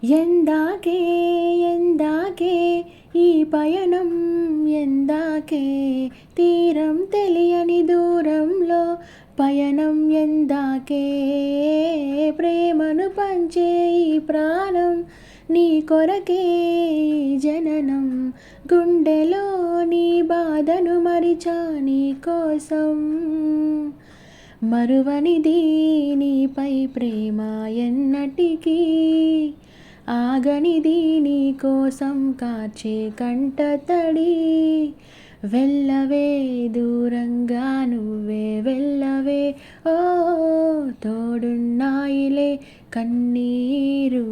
ఎందాకే ఎందాకే ఈ పయనం ఎందాకే తీరం తెలియని దూరంలో పయనం ఎందాకే ప్రేమను పంచే ఈ ప్రాణం నీ కొరకే ఈ జననం గుండెలో నీ బాధను మరిచా నీ కోసం మరువనిది నీపై ప్రేమ ఎన్నటికీ ఆగనిది నీ కోసం కార్చే కంటతడి వెళ్ళవే దూరంగా నువ్వే వెళ్ళవే ఓ తోడున్నాయిలే కన్నీరు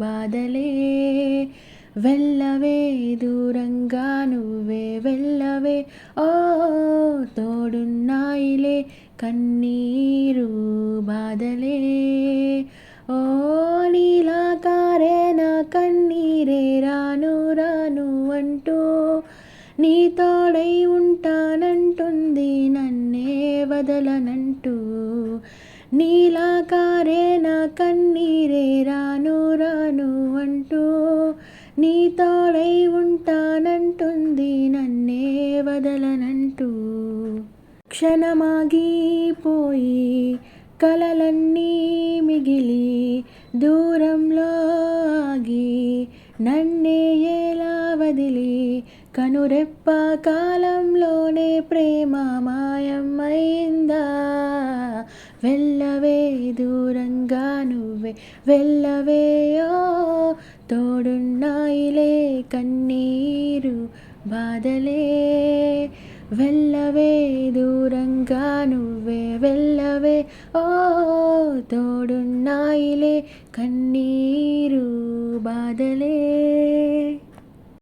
బాధలే వెళ్ళవే దూరంగా నువ్వే వెళ్ళవే ఓ తోడున్నాయిలే కన్నీరు బాధలే ఓ నీలా కారే నా కన్నీరే రాను రాను అంటూ నీ తోడై ఉంటానంటుంది నన్నే వదలనంటూ నీలా కారే నా కన్నీరే రాను రాను అంటూ నీ తోడై ఉంటానంటుంది నన్నే వదలనంటూ క్షణమాగిపోయి కలలన్నీ మిగిలి దూరంలో ఆగి నన్నే ఎలా వదిలి కనురెప్ప కాలంలోనే ప్రేమ మాయమైందా వెళ్ళవే దూరంగా నువ్వే వెళ్ళవే ఓ తోడున్నాయిలే కన్నీరు బాధలే వెళ్ళవే దూరంగా నువ్వే వెళ్ళవే ఓ తోడున్నాయిలే కన్నీరు బాధలే